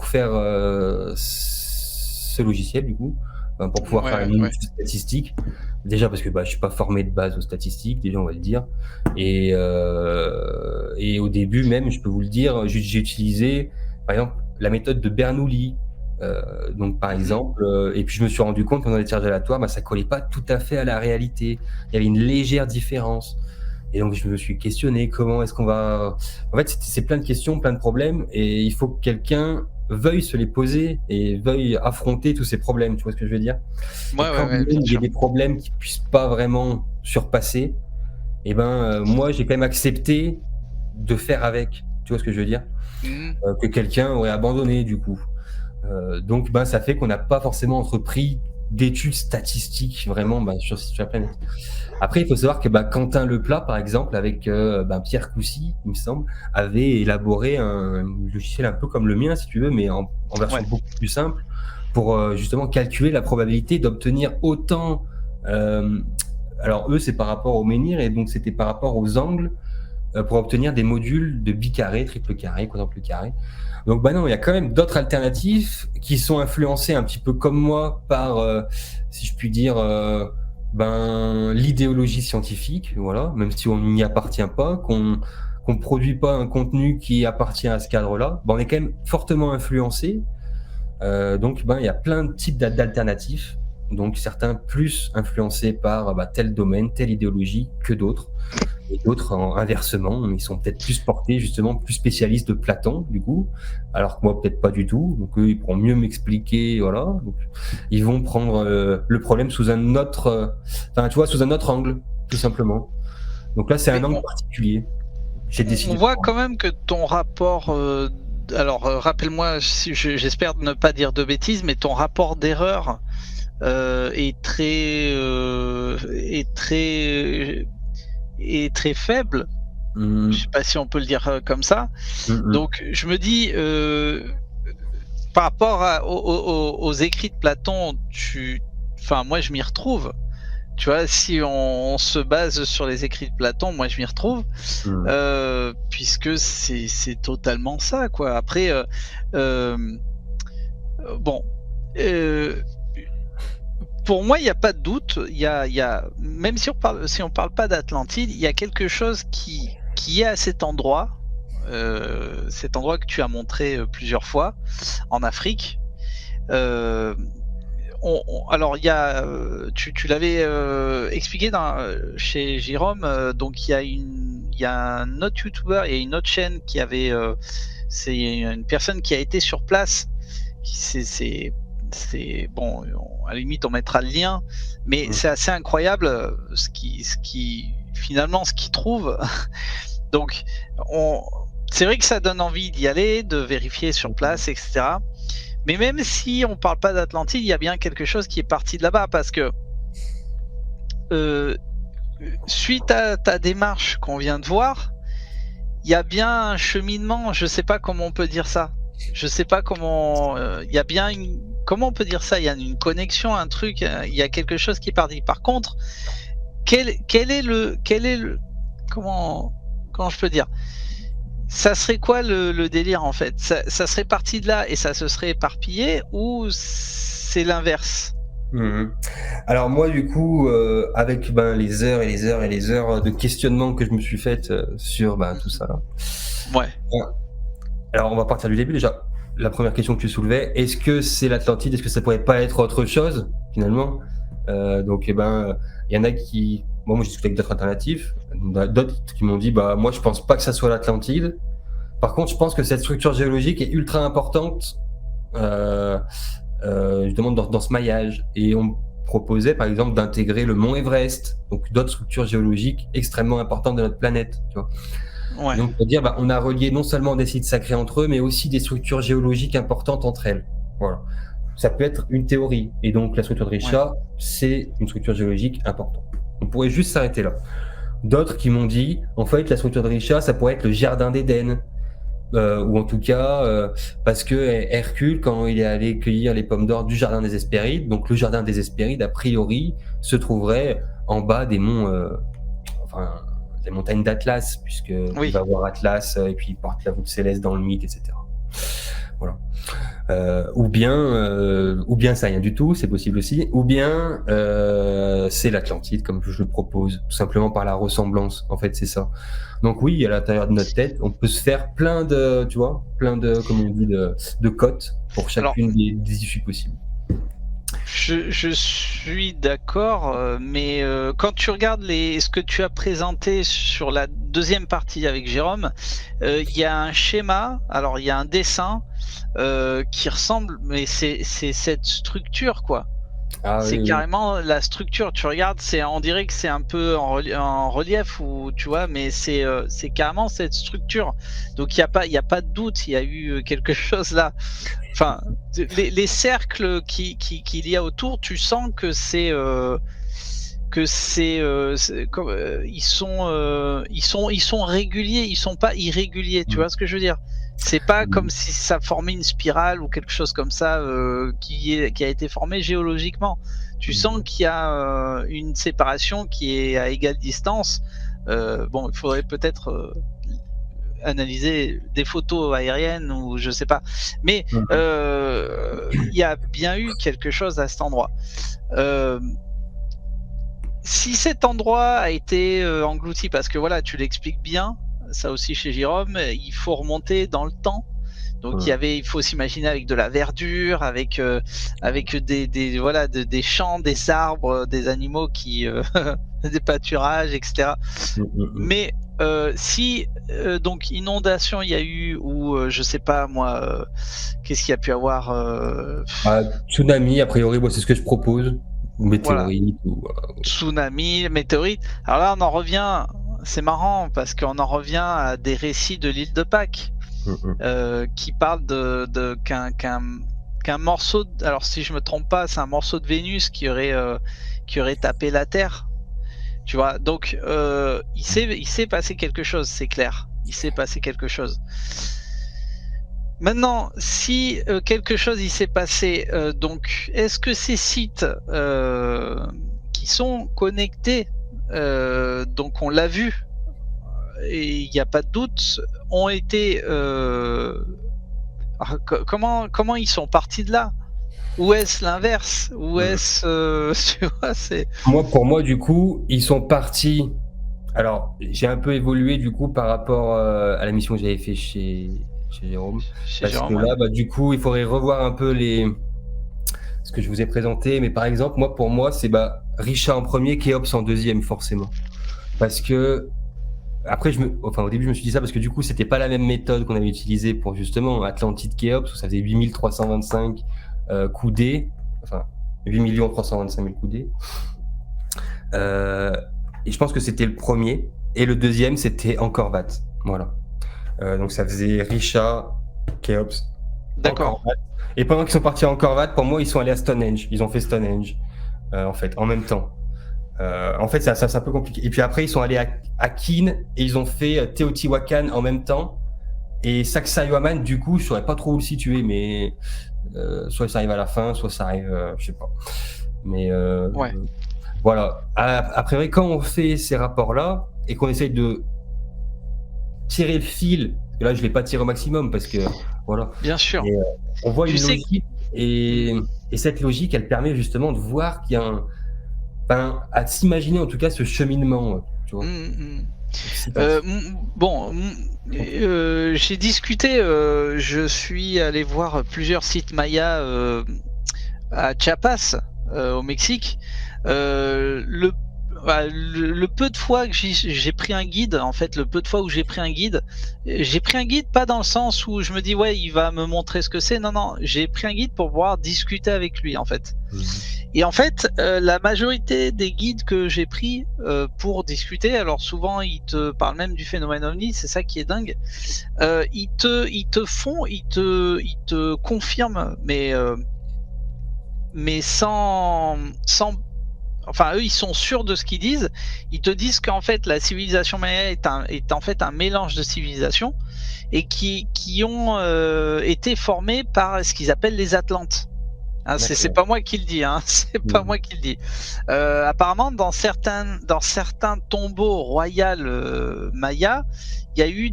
faire ce logiciel, du coup, pour pouvoir faire une statistique. Déjà parce que je suis pas formé de base aux statistiques, déjà on va le dire. Et au début même, je peux vous le dire, j'ai utilisé par exemple la méthode de Bernoulli. Donc par Mhm. exemple, et puis je me suis rendu compte que dans les tirages aléatoires, ça collait pas tout à fait à la réalité. Il y avait une légère différence. Et donc je me suis questionné comment est-ce qu'on va. En fait, c'est plein de questions, plein de problèmes, et il faut que quelqu'un veuille se les poser et veuille affronter tous ces problèmes. Tu vois ce que je veux dire? Et Ouais, ouais, quand ouais, bien même il y a sûr. des problèmes qu'ils puissent pas vraiment surpasser, et moi j'ai quand même accepté de faire avec. Tu vois ce que je veux dire? Mhm. Que quelqu'un aurait abandonné du coup. Donc ça fait qu'on n'a pas forcément entrepris d'études statistiques vraiment sur la planète. Après, il faut savoir que Quentin Leplat, par exemple, avec Pierre Coucy, il me semble, avait élaboré un logiciel un peu comme le mien, si tu veux, mais en version Ouais. beaucoup plus simple, pour justement calculer la probabilité d'obtenir autant. euh, alors eux, c'est par rapport au menhir, et donc c'était par rapport aux angles, pour obtenir des modules de bicarré, triple carré, quadruple carré. Donc non, il y a quand même d'autres alternatives qui sont influencées un petit peu comme moi par, si je puis dire, l'idéologie scientifique, voilà, même si on n'y appartient pas, qu'on produit pas un contenu qui appartient à ce cadre-là, on est quand même fortement influencé. Donc il y a plein de types d'alternatives. Donc certains plus influencés par tel domaine, telle idéologie que d'autres. Et d'autres, inversement, ils sont peut-être plus portés, justement, plus spécialistes de Platon, du coup, alors que moi, peut-être pas du tout. Donc, eux, ils pourront mieux m'expliquer, voilà. Donc, ils vont prendre le problème sous un autre, tu vois, sous un autre angle, tout simplement. Donc là, c'est un Mais angle particulier. J'ai on décidé de voit prendre. quand même que ton rapport. Alors, rappelle-moi, si j'espère ne pas dire de bêtises, mais ton rapport d'erreur est très faible. Je sais Mmh, pas si on peut le dire comme ça. mmh, mmh. Donc, je me dis, par rapport aux écrits de Platon, enfin, moi, je m'y retrouve. Tu vois, si on se base sur les écrits de Platon, moi, je m'y retrouve. Mmh. Puisque c'est totalement ça, quoi. Après, bon, heu, pour moi, il y a pas de doute. Il y a même si on parle pas d'Atlantide, il y a quelque chose qui est à cet endroit que tu as montré, plusieurs fois en Afrique. Heu, alors il y a, tu l'avais, expliqué chez Jérôme, donc il y a un autre youtubeur et une autre chaîne qui avait, c'est une personne qui a été sur place, qui c'est bon, à la limite on mettra le lien, mais Mmh. c'est assez incroyable, ce qu'il trouve. Donc on c'est vrai que ça donne envie d'y aller, de vérifier sur place et cetera. Mais même si on parle pas d'Atlantide, il y a bien quelque chose qui est parti de là-bas parce que, heu, suite à ta démarche qu'on vient de voir, il y a bien un cheminement, je sais pas comment on peut dire ça. Je sais pas comment, il y a bien une comment on peut dire ça? Il y a une connexion, un truc, il y a quelque chose qui est parti. Par contre, quel est le comment comment je peux dire? Ça serait quoi le délire en fait? Ça serait parti de là et ça se serait éparpillé ou c'est l'inverse? Mmh. Alors moi, du coup, avec les heures et les heures et les heures de questionnement que je me suis fait sur tout Mmh. ça là. Ouais, Alors, on va partir du début déjà. La première question que tu soulevais, est-ce que c'est l'Atlantide? Est-ce que ça pourrait pas être autre chose, finalement? Donc, il y en a qui. Bon, moi, j'ai discuté avec d'autres alternatives. D'autres qui m'ont dit, moi, je pense pas que ça soit l'Atlantide. Par contre, je pense que cette structure géologique est ultra importante, euh, justement, dans ce maillage. Et on proposait, par exemple, d'intégrer le mont Everest, donc d'autres structures géologiques extrêmement importantes de notre planète, tu vois. Et ouais, donc, c'est-à-dire, on a relié non seulement des sites sacrés entre eux, mais aussi des structures géologiques importantes entre elles. Voilà. Ça peut être une théorie. Et donc, la structure de ouais, Richat, c'est une structure géologique importante. On pourrait juste s'arrêter là. D'autres qui m'ont dit, en fait, la structure de Richat, ça pourrait être le jardin d'Éden. Ou en tout cas, parce que Hercule, quand il est allé cueillir les pommes d'or du jardin des Hespérides, donc le jardin des Hespérides, a priori, se trouverait en bas des monts, enfin, des montagnes d'Atlas, puisqu'il oui, va voir Atlas et puis il porte la voûte céleste dans le mythe, etc. Voilà. Ou bien c'est rien du tout, c'est possible aussi. Ou bien c'est l'Atlantide, comme je le propose, tout simplement par la ressemblance. En fait, c'est ça. Donc oui, à l'intérieur de notre tête, on peut se faire plein de, tu vois, plein de, comme on dit, de cotes pour Alors, chacune des issues possibles. je suis d'accord, mais quand tu regardes ce que tu as présenté sur la deuxième partie avec Jérôme, il y a un schéma, alors il y a un dessin qui ressemble, mais c'est cette structure, quoi. Ah C'est oui, oui. carrément la structure. Tu regardes, on dirait que c'est un peu en relief, ou tu vois, mais c'est carrément cette structure. Donc il y a pas de doute, il y a eu quelque chose là. Enfin, les cercles qu'il y a autour, tu sens que ils sont réguliers, ils sont pas irréguliers. Tu Mm. vois ce que je veux dire? C'est pas Mm. comme si ça formait une spirale ou quelque chose comme ça qui a été formé géologiquement. Tu sens Mm. qu'il y a une séparation qui est à égale distance. Bon, il faudrait peut-être analyser des photos aériennes ou je sais pas. Mais Mm. il y a bien eu quelque chose à cet endroit. Euh, Si cet endroit a été englouti, parce que voilà, tu l'expliques bien, ça aussi chez Jérôme, il faut remonter dans le temps. Donc Mm. il faut s'imaginer avec de la verdure, avec voilà, des champs, des arbres, des animaux des pâturages, etc. Mm. Mm. Mais si donc inondation il y a eu, ou je sais pas moi, qu'est-ce qu'il y a pu avoir, Ah, tsunami, a priori, moi, c'est ce que je propose. Ou voilà, météorite, ou voilà. tsunami, météorite. Alors là, on en revient. C'est marrant parce qu'on en revient à des récits de l'île de Pâques Mm. Mm. qui parlent qu'un morceau. Alors si je me trompe pas, c'est un morceau de Vénus qui aurait tapé la Terre. Tu vois. Donc il s'est passé quelque chose, c'est clair. Il s'est passé quelque chose. Maintenant, si quelque chose il s'est passé, donc est-ce que ces sites qui sont connectés, donc on l'a vu, et il n'y a pas de doute, ont été comment ils sont partis de là? Ou est-ce l'inverse? Ou Mm. est-ce tu vois, c'est Pour moi, du coup, ils sont partis. Alors, j'ai un peu évolué du coup par rapport à la mission que j'avais fait chez Jérôme. chez Parce que Jérôme, ouais. là, bah, du coup, il faudrait revoir un peu ce que je vous ai présenté. Mais par exemple, pour moi, c'est bah, Richard en premier, Kéops en deuxième, forcément. Parce que, après, au début, je me suis dit ça parce que du coup, c'était pas la même méthode qu'on avait utilisée pour justement Atlantide Kéops, où ça faisait 8325 coudées. Enfin, 8 325 000 coudées. Et je pense que c'était le premier. Et le deuxième, c'était Angkor-Wat. Voilà. Donc ça faisait Risha, Kéops, D'accord. Angkor-Wat. Et pendant qu'ils sont partis à Angkor-Wat, pour moi, ils sont allés à Stonehenge. Ils ont fait Stonehenge, en fait, en même temps. En fait, c'est un peu compliqué. Et puis après, ils sont allés à Keene et ils ont fait Teotihuacan en même temps. Et Sacsayhuaman, du coup, je saurais pas trop où le situer, mais soit ça arrive à la fin, soit ça arrive, je sais pas. Mais Ouais. voilà. Après, quand on fait ces rapports-là et qu'on essaye de tirer le fil, parce que là, je l'ai pas tiré au maximum parce que voilà. Bien sûr. Et, on voit Tu une sais. logique et cette logique, elle permet justement de voir qu'il y a à s'imaginer en tout cas ce cheminement, tu vois. Bon, j'ai discuté, je suis allé voir plusieurs sites mayas à Chiapas, au Mexique. Le peu de fois que j'ai pris un guide, en fait, le peu de fois où j'ai pris un guide pas dans le sens où je me dis ouais, il va me montrer ce que c'est. Non, non, j'ai pris un guide pour pouvoir discuter avec lui, en fait. Et en fait, la majorité des guides que j'ai pris pour discuter, alors souvent ils te parlent même du phénomène OVNI, c'est ça qui est dingue. Ils te confirment, mais sans, enfin eux ils sont sûrs de ce qu'ils disent. Ils te disent qu'en fait la civilisation maya est en fait un mélange de civilisations et qui ont été formés par ce qu'ils appellent les Atlantes. Hein, c'est pas moi qui le dis, hein, c'est pas moi qui le dis. Apparemment, dans certains tombeaux royaux mayas, il y a eu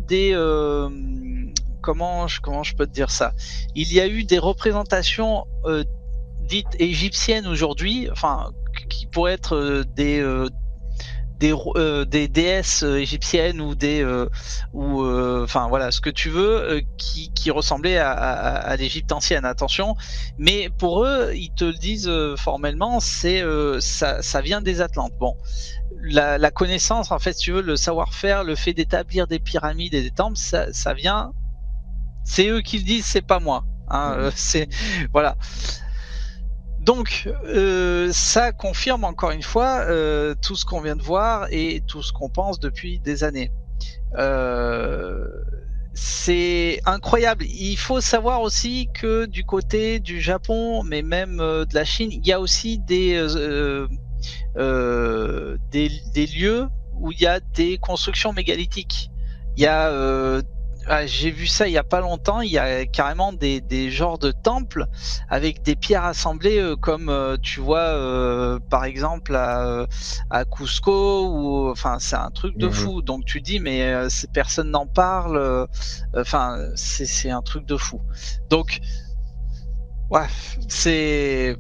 comment je peux te dire ça? Il y a eu des représentations dites égyptiennes aujourd'hui, enfin qui pourraient être des déesses égyptiennes ou enfin voilà ce que tu veux, qui ressemblaient à l'Égypte ancienne. Attention, mais pour eux, ils te le disent formellement, ça vient des Atlantes. Bon, la connaissance, en fait, si tu veux, le savoir-faire, le fait d'établir des pyramides et des temples, ça vient. C'est eux qui le disent, c'est pas moi. Hein, c'est voilà. Donc, ça confirme encore une fois tout ce qu'on vient de voir et tout ce qu'on pense depuis des années. C'est incroyable. Il faut savoir aussi que du côté du Japon, mais même de la Chine, il y a aussi des lieux où il y a des constructions mégalithiques. Il y a j'ai vu ça il y a pas longtemps, il y a carrément des genres de temples avec des pierres assemblées comme tu vois par exemple à Cusco ou enfin c'est un truc de fou. Donc tu dis mais personne n'en parle, enfin c'est un truc de fou. Donc ouais, c'est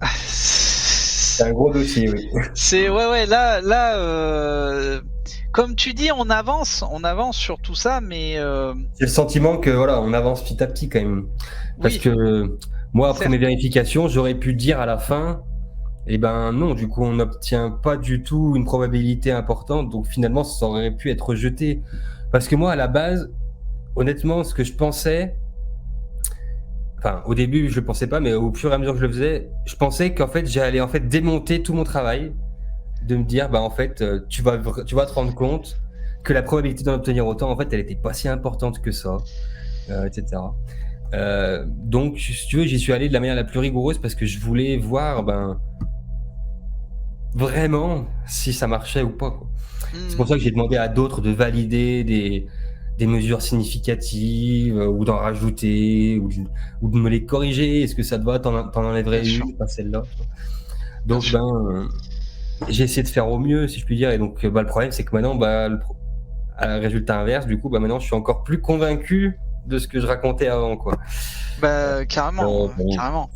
C'est un gros dossier, oui. c'est ouais là comme tu dis, on avance sur tout ça, mais J'ai le sentiment que voilà, on avance petit à petit quand même. Parce oui, que moi, après certes. mes vérifications, j'aurais pu dire à la fin, eh ben non, du coup, on n'obtient pas du tout une probabilité importante, donc finalement, ça aurait pu être rejeté. Parce que moi, à la base, honnêtement, ce que je pensais, enfin, au début, je le pensais pas, mais au fur et à mesure que je le faisais, je pensais qu'en fait, j'allais en fait démonter tout mon travail, de me dire, bah en fait, tu vas te rendre compte que la probabilité d'en obtenir autant, en fait, elle était pas si importante que ça, etc. Donc, si tu veux, j'y suis allé de la manière la plus rigoureuse parce que je voulais voir, ben, vraiment si ça marchait ou pas, quoi. C'est pour ça que j'ai demandé à d'autres de valider des mesures significatives, ou d'en rajouter, ou de me les corriger. Est-ce que ça te va? T'en enlèverais Bien sûr. une, pas celle-là. Bien Donc, sûr. j'ai essayé de faire au mieux, si je puis dire. Et donc, bah, le problème, c'est que maintenant, bah, résultat inverse, du coup, bah, maintenant, je suis encore plus convaincu de ce que je racontais avant, quoi. Bah carrément, Bon, carrément.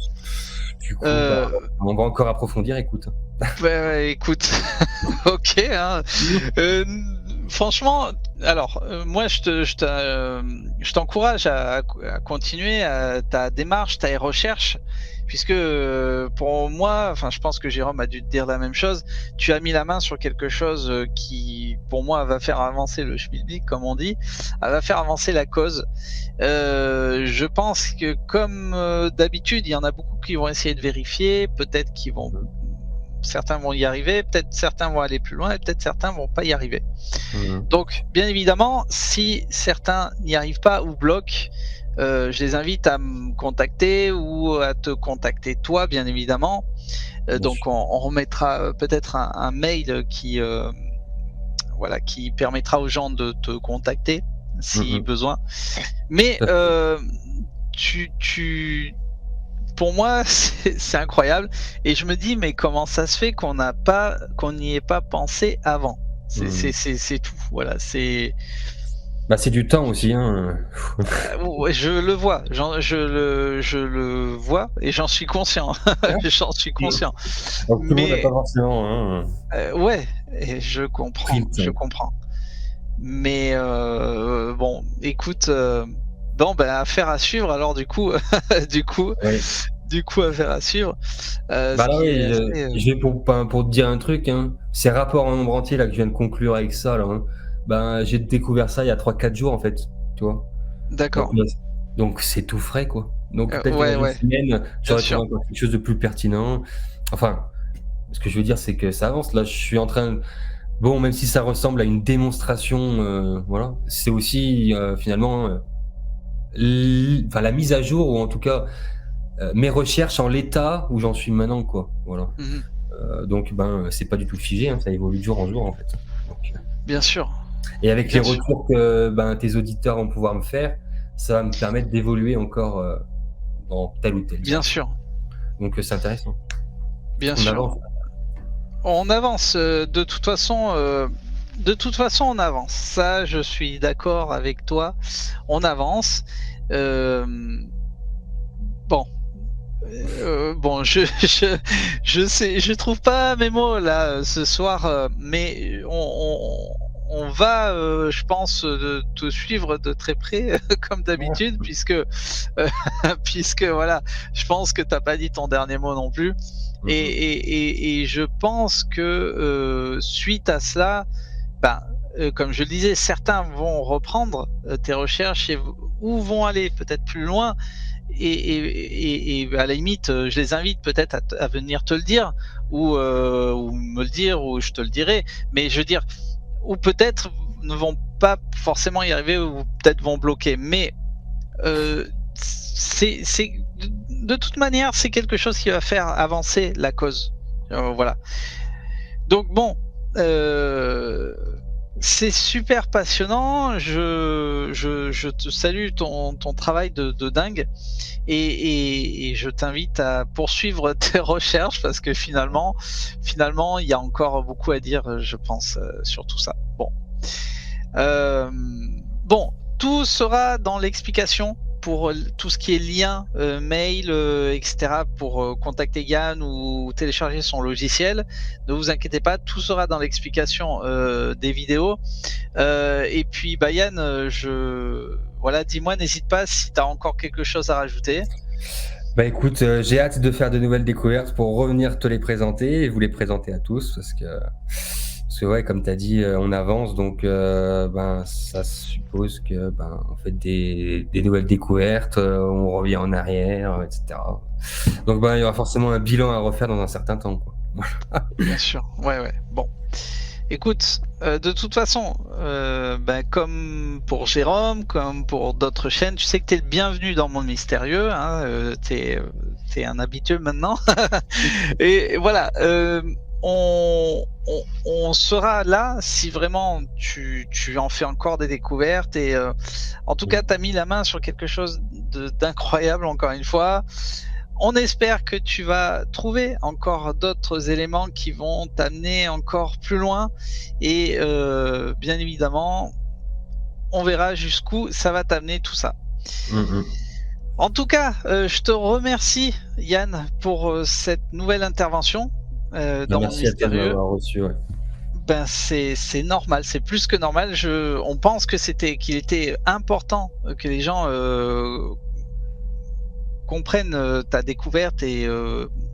du coup, bah, Euh, on va encore approfondir, écoute. écoute, ok. Hein. Euh, franchement, alors moi je t'encourage à continuer ta démarche, ta recherche, puisque pour moi, enfin je pense que Jérôme a dû te dire la même chose. Tu as mis la main sur quelque chose qui, pour moi, va faire avancer le schmilblick, comme on dit, va faire avancer la cause. Je pense que comme d'habitude, il y en a beaucoup qui vont essayer de vérifier, peut-être qu'ils vont certains vont y arriver, peut-être certains vont aller plus loin et peut-être certains vont pas y arriver. Donc, bien évidemment, si certains n'y arrivent pas ou bloquent, je les invite à me contacter ou à te contacter toi, bien évidemment. Donc, on remettra peut-être un mail voilà, qui permettra aux gens de te contacter si besoin. Mais pour moi, c'est incroyable. Et je me dis, mais comment ça se fait qu'on n'y ait pas pensé avant? C'est tout. Voilà, c'est. Bah, c'est du temps aussi, hein. Ouais, je le vois, je le vois et j'en suis conscient. J'en suis conscient. Donc tout le monde n'a pas Mais forcément, hein, ouais, et pris le je temps. comprends. Mais bon, écoute, bon, ben affaire à suivre. Alors du coup, du coup, Ouais. affaire à suivre. Bah Ce là, qui oui, est assez. je vais pour te dire un truc, hein. Ces rapports en nombre entier là que je viens de conclure avec ça là, hein, ben j'ai découvert ça il y a 3-4 jours en fait, tu vois. Donc, D'accord. donc c'est tout frais quoi. Donc peut-être que dans Ouais, une ouais, semaine, bien j'aurai trouvé sûr. encore quelque chose de plus pertinent. Enfin, ce que je veux dire, c'est que ça avance. Là, je suis en train. Bon, même si ça ressemble à une démonstration, voilà, c'est aussi finalement enfin, la mise à jour ou en tout cas mes recherches en l'état où j'en suis maintenant, quoi. Voilà. Mmh. Donc, ben, c'est pas du tout figé, hein, ça évolue de jour en jour, en fait. Donc, Bien sûr, et avec les bien sûr, retours que ben, tes auditeurs vont pouvoir me faire, ça va me permettre d'évoluer encore dans telle ou telle bien direction. sûr, Donc, c'est intéressant. bien On sûr. avance. On avance, de toute façon, de toute façon, on avance. Ça, je suis d'accord avec toi. On avance. Euh, bon, bon, je sais, je trouve pas mes mots là ce soir, mais on va, je pense, te suivre de très près, comme d'habitude, puisque voilà, je pense que t'as pas dit ton dernier mot non plus, Mhm. et je pense que suite à cela, ben, comme je le disais, certains vont reprendre tes recherches ou vont aller peut-être plus loin et à la limite, je les invite peut-être à venir te le dire ou me le dire ou je te le dirai. Mais je veux dire, ou peut-être ne vont pas forcément y arriver ou peut-être vont bloquer. Mais c'est de toute manière, c'est quelque chose qui va faire avancer la cause. Voilà. Donc bon, euh, c'est super passionnant. Je te salue ton travail de dingue et je t'invite à poursuivre tes recherches parce que finalement, il y a encore beaucoup à dire, je pense, sur tout ça. Bon. Euh, bon, tout sera dans l'explication pour tout ce qui est lien, mail, etc. pour contacter Yann ou télécharger son logiciel. Ne vous inquiétez pas, tout sera dans l'explication des vidéos. Et puis, bah, Yann, voilà, dis-moi, n'hésite pas si tu as encore quelque chose à rajouter. Bah écoute, j'ai hâte de faire de nouvelles découvertes pour revenir te les présenter et vous les présenter à tous parce que ouais, comme tu as dit, on avance donc ben ça suppose que ben en fait des nouvelles découvertes, on revient en arrière, etc. Donc ben il y aura forcément un bilan à refaire dans un certain temps, quoi. Bien sûr, ouais, ouais. Bon, écoute, de toute façon, ben, comme pour Jérôme, comme pour d'autres chaînes, tu sais que tu es le bienvenu dans Monde Mystérieux. Hein, t'es un habitué maintenant. Et voilà, on sera là si vraiment tu en fais encore des découvertes. Et en tout cas, tu as mis la main sur quelque chose d'incroyable, encore une fois. On espère que tu vas trouver encore d'autres éléments qui vont t'amener encore plus loin et bien évidemment, on verra jusqu'où ça va t'amener tout ça. Mhm. En tout cas, je te remercie Yann pour cette nouvelle intervention Ben, dans Monde merci à toi de Mystérieux. m'avoir reçu. Ouais. Ben c'est normal, c'est plus que normal. On pense que qu'il était important que les gens comprennent ta découverte et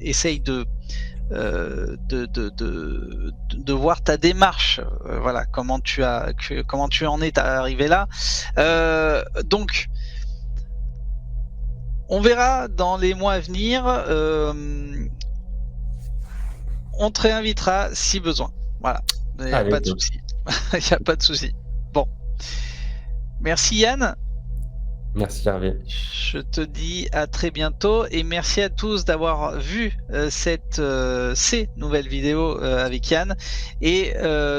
essayent de voir ta démarche, voilà, comment tu en es arrivé là. Donc, on verra dans les mois à venir. On te réinvitera si besoin. Voilà, il n'y a Allez, pas de top. souci. Il n'y a pas de souci. Bon, merci Yann. Merci Hervé. Je te dis à très bientôt et merci à tous d'avoir vu ces nouvelles vidéos avec Yann. Et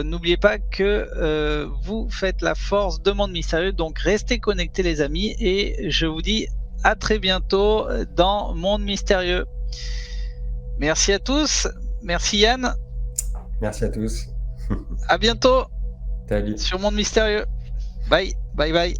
n'oubliez pas que vous faites la force de Monde Mystérieux, donc restez connectés les amis et je vous dis à très bientôt dans Monde Mystérieux. Merci à tous, merci Yann, Merci à tous. à bientôt Salut. sur Monde Mystérieux. Bye, bye bye.